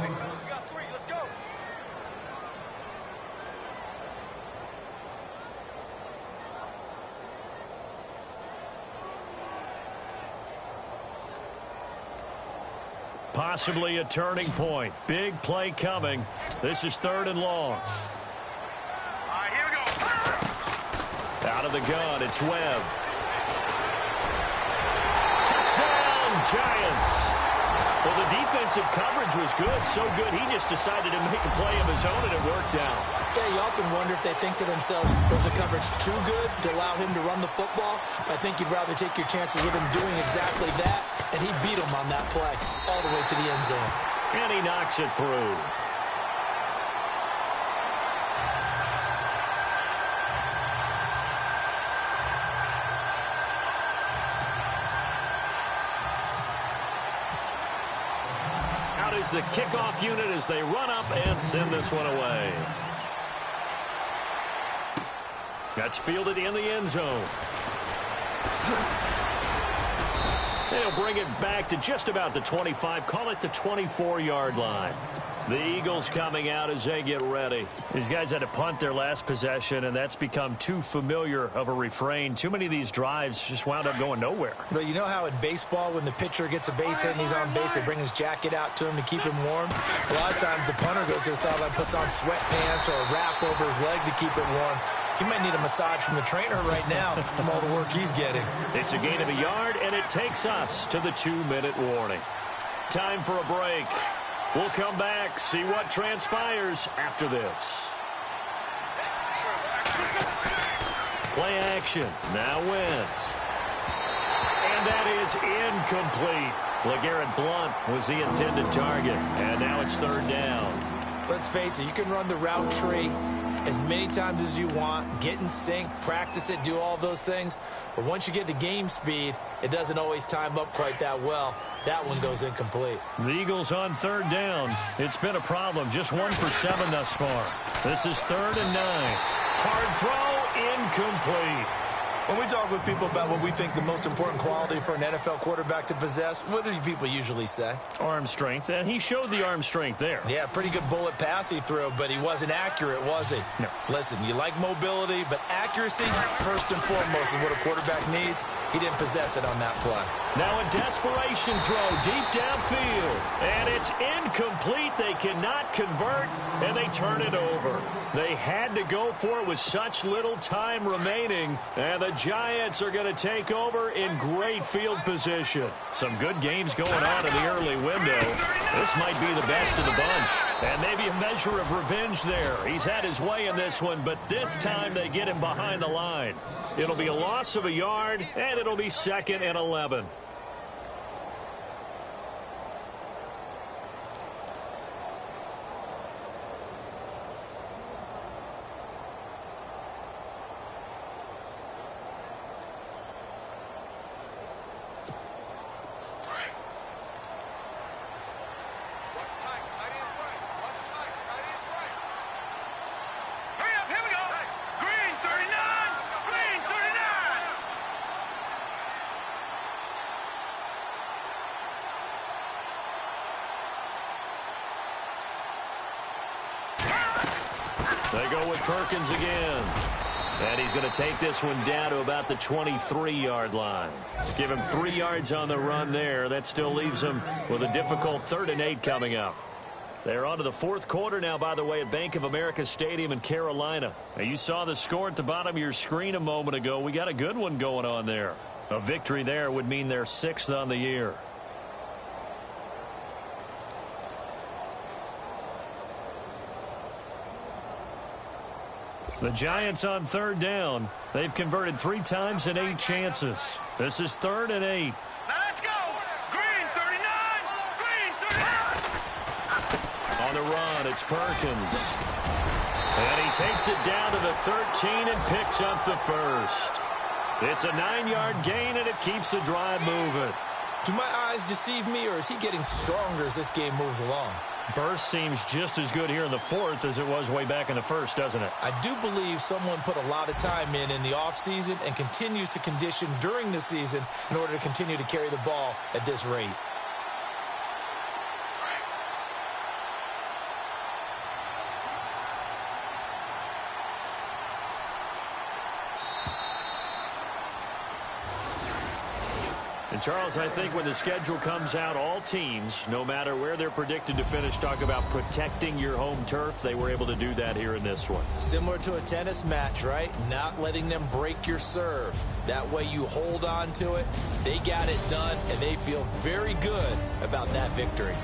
Possibly a turning point. Big play coming. This is third and long. Out of the gun, it's Webb. Touchdown, Giants. Well, the defensive coverage was good, so good he just decided to make a play of his own, and it worked out. Yeah, you often wonder if they think to themselves, was the coverage too good to allow him to run the football? I think you'd rather take your chances with him doing exactly that, and he beat him on that play all the way to the end zone. And he knocks it through. Is the kickoff unit as they run up and send this one away. That's fielded in the end zone. They'll bring it back to just about the 25, call it the 24-yard line. The Eagles coming out as they get ready. These guys had to punt their last possession, and that's become too familiar of a refrain. Too many of these drives just wound up going nowhere. But you know how in baseball, when the pitcher gets a base hit and he's on base, they bring his jacket out to him to keep him warm? A lot of times the punter goes to the sideline, puts on sweatpants or a wrap over his leg to keep it warm. He might need a massage from the trainer right now from all the work he's getting. It's a gain of a yard, and it takes us to the 2-minute warning. Time for a break. We'll come back, see what transpires after this. Play action. Now Wentz. And that is incomplete. LeGarrette Blount was the intended target. And now it's third down. Let's face it, you can run the route tree as many times as you want, get in sync, practice it, do all those things. But once you get to game speed, it doesn't always time up quite that well. That one goes incomplete. The Eagles on third down. It's been a problem. Just 1 for 7 thus far. This is 3rd and 9. Hard throw, incomplete. When we talk with people about what we think the most important quality for an NFL quarterback to possess, what do people usually say? Arm strength, and he showed the arm strength there. Yeah, pretty good bullet pass he threw, but he wasn't accurate, was he? No. Listen, you like mobility, but accuracy, first and foremost, is what a quarterback needs. He didn't possess it on that play. Now a desperation throw deep downfield. And it's incomplete. They cannot convert, and they turn it over. They had to go for it with such little time remaining, and the Giants are going to take over in great field position. Some good games going on in the early window. This might be the best of the bunch. And maybe a measure of revenge there. He's had his way in this one, but this time they get him behind the line. It'll be a loss of a yard, and it'll be 2nd and 11. They go with Perkins again. And he's going to take this one down to about the 23-yard line. Give him 3 yards on the run there. That still leaves him with a difficult 3rd and 8 coming up. They're on to the 4th quarter now, by the way, at Bank of America Stadium in Carolina. Now, you saw the score at the bottom of your screen a moment ago. We got a good one going on there. A victory there would mean they're 6th on the year. The Giants on 3rd down. They've converted 3 times in 8 chances. This is 3rd and 8. Now let's go. Green 39. Green 39. On the run, it's Perkins. And he takes it down to the 13 and picks up the 1st. It's a 9-yard gain, and it keeps the drive moving. Do my eyes deceive me, or is he getting stronger as this game moves along? Burst seems just as good here in the 4th as it was way back in the 1st, doesn't it? I do believe someone put a lot of time in the offseason and continues to condition during the season in order to continue to carry the ball at this rate. And, Charles, I think when the schedule comes out, all teams, no matter where they're predicted to finish, talk about protecting your home turf. They were able to do that here in this one. Similar to a tennis match, right? Not letting them break your serve. That way you hold on to it. They got it done, and they feel very good about that victory.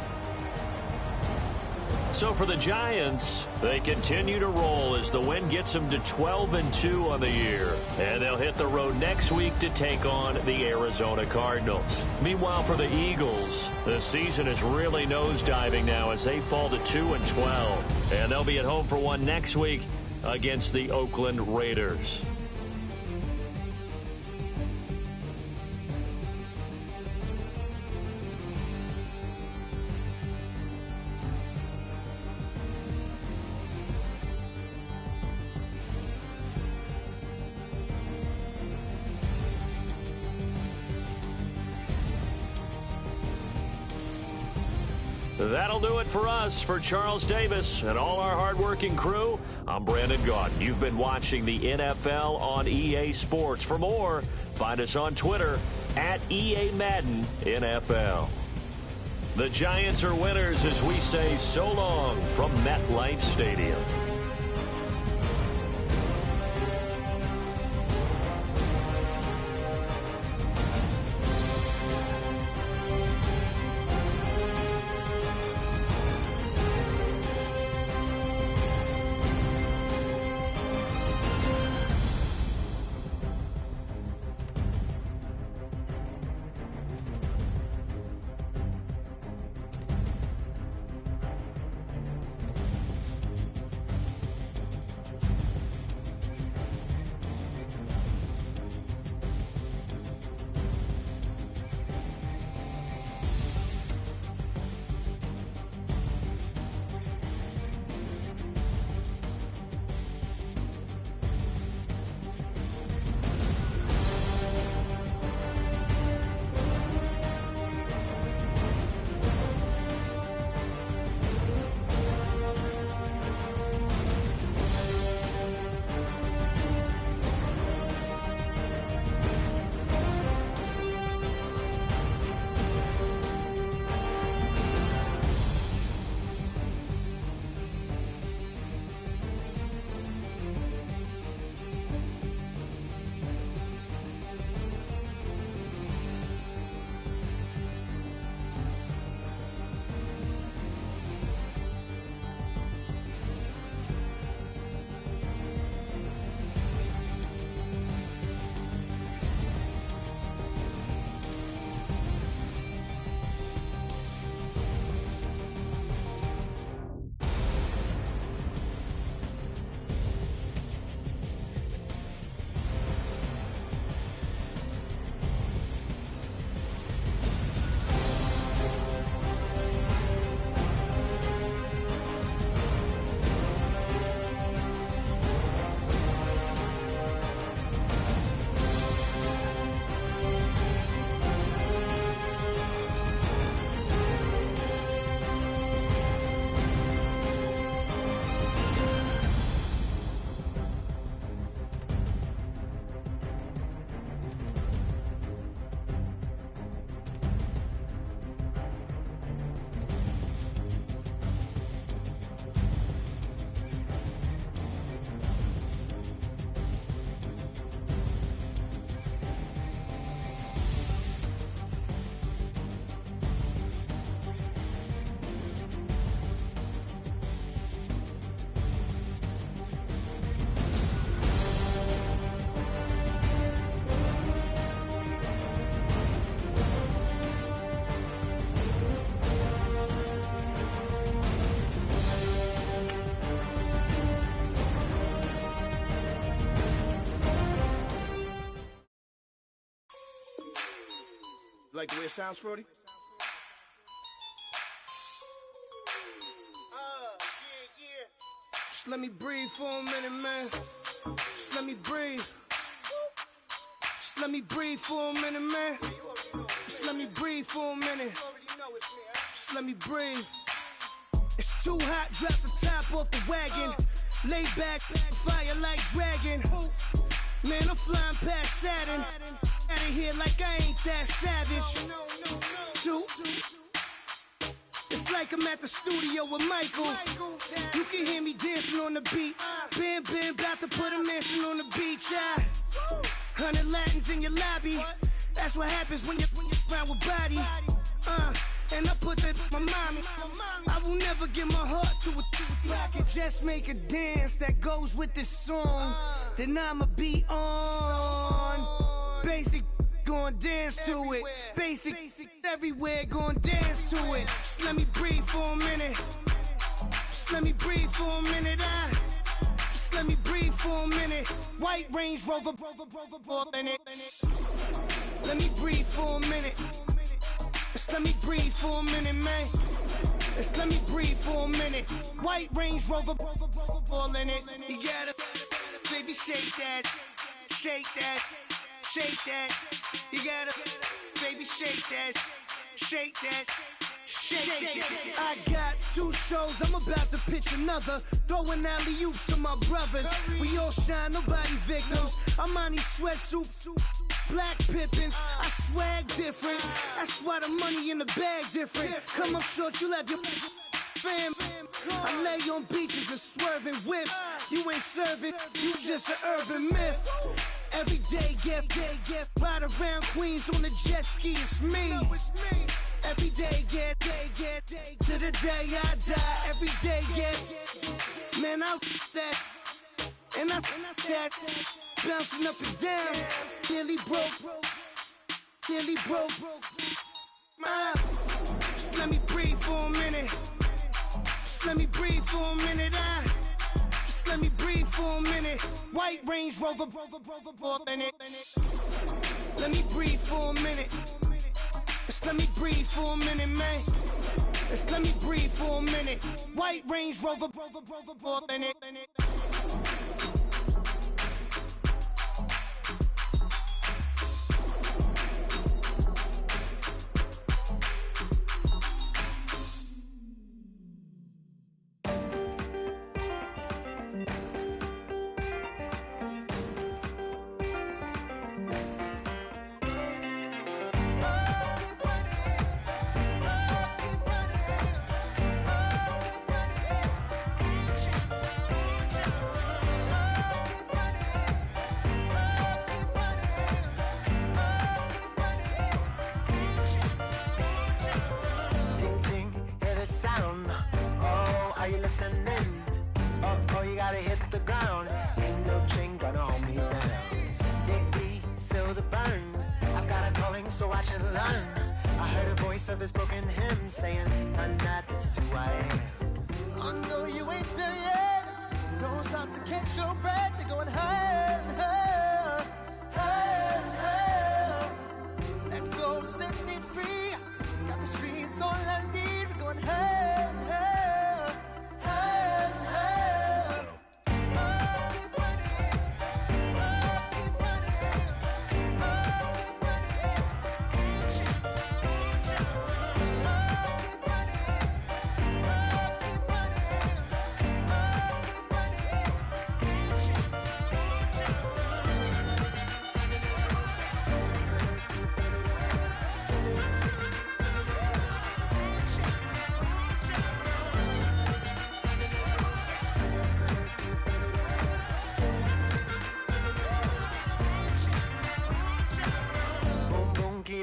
So for the Giants, they continue to roll as the win gets them to 12-2 on the year. And they'll hit the road next week to take on the Arizona Cardinals. Meanwhile, for the Eagles, the season is really nosediving now as they fall to 2-12. And they'll be at home for one next week against the Oakland Raiders. That'll do it for us. For Charles Davis and all our hardworking crew, I'm Brandon Gaudin. You've been watching the NFL on EA Sports. For more, find us on Twitter at EA Madden NFL. The Giants are winners as we say so long from MetLife Stadium. like the way it sounds, Frody? Just let me breathe for a minute, man. Just let me breathe. Just let me breathe for a minute, man. Just let me breathe for a minute. Just let me breathe. It's too hot, drop the top off the wagon. Lay back, fire like dragon. Man, I'm flying past Saturn. Out of here like I ain't that savage. Two. It's like I'm at the studio with Michael. You can hear me dancing on the beat. Bam, bam, about to put a mansion on the beach. 100 Latins in your lobby. That's what happens when you're around with body. And I put that in my mommy. I will never give my heart to a I can just make a dance that goes with this song. Then I'ma be on. Basic, gon' dance to it. Basic, everywhere, gon' dance to it. Just let me breathe for a minute. Just let me breathe for a minute. Just let me breathe for a minute. White Range Rover, in it. Let me breathe for a minute. Just let me breathe for a minute, man. Just let me breathe for a minute. White Range Rover, all in it. You gotta, baby, shake that, shake that, shake that. You gotta, baby, shake that, shake that. Shake. I got 2 shows, I'm about to pitch another. Throwing alley-oops to my brothers. We all shine, nobody victims. I'm on these sweatsuits, black Pippins. I swag different. That's why the money in the bag different. Come up short, you have your fam. I lay on beaches and swerving whips. You ain't serving, you just an urban myth. Every day, get ride around Queens on the jet ski. It's me. Every day, get to the day I die. Every day, get man, I that and I that bouncing up and down. Nearly broke. Just let me breathe for a minute. Just let me breathe for a minute. Just let me breathe for a minute. White Range Rover, in it. Let me breathe for a minute. Just let me breathe for a minute, man. Just let me breathe for a minute. White Range Rover, in it. Of his broken hymn saying, I'm not, this is who I am. I know you ain't there yet. Don't stop to catch your breath. You're going higher, higher, higher, higher. Let go, set me free. Got the streets all I need. We're going higher, higher, higher, higher. Oh, keep running. Oh, keep running. Oh, keep running.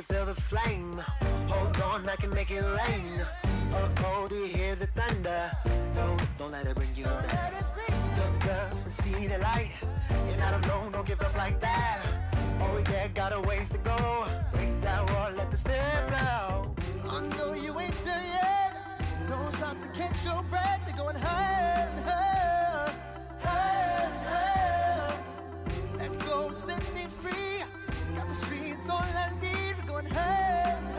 Feel the flame. Hold on, I can make it rain. Oh, do you hear the thunder? No, don't let it bring you down. Look up and see the light. You're not alone, don't give up like that. Oh yeah, got a ways to go. Break that wall, let the spirit flow. I know you ain't there yet. Don't stop to catch your breath. You're going higher, higher, higher, higher. Let go, set me free. Got the streets all I need. Going higher.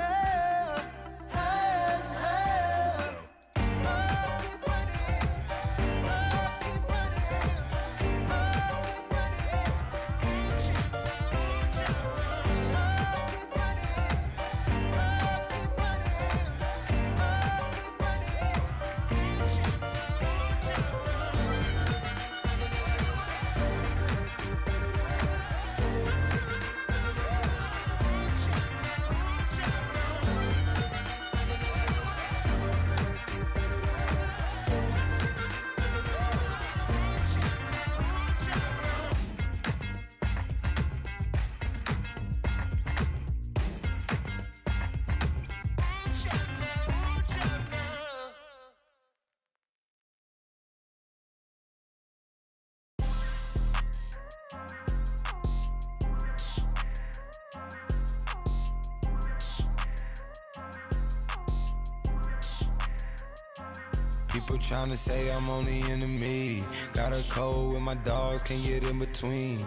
People trying to say I'm on the enemy. Got a cold with my dogs, can't get in between.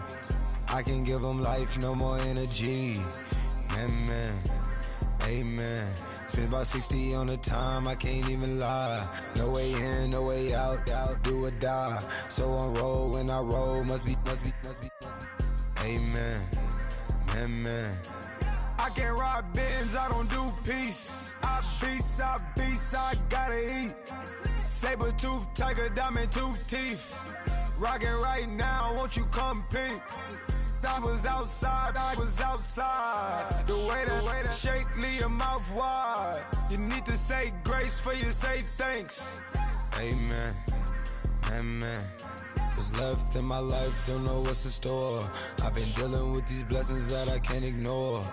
I can give them life, no more energy. Man, amen. Spent about 60 on the time, I can't even lie. No way in, no way out, do or die. So on roll, when I roll, must be. Amen, man. I can't ride Benz, I don't do peace. I beast, I gotta eat. Saber tooth, tiger, diamond tooth teeth. Rockin' right now, won't you come peep? I was outside. The way to shake, leave your mouth wide. You need to say grace for you say thanks. Amen, amen. What's left in my life, don't know what's in store. I've been dealing with these blessings that I can't ignore.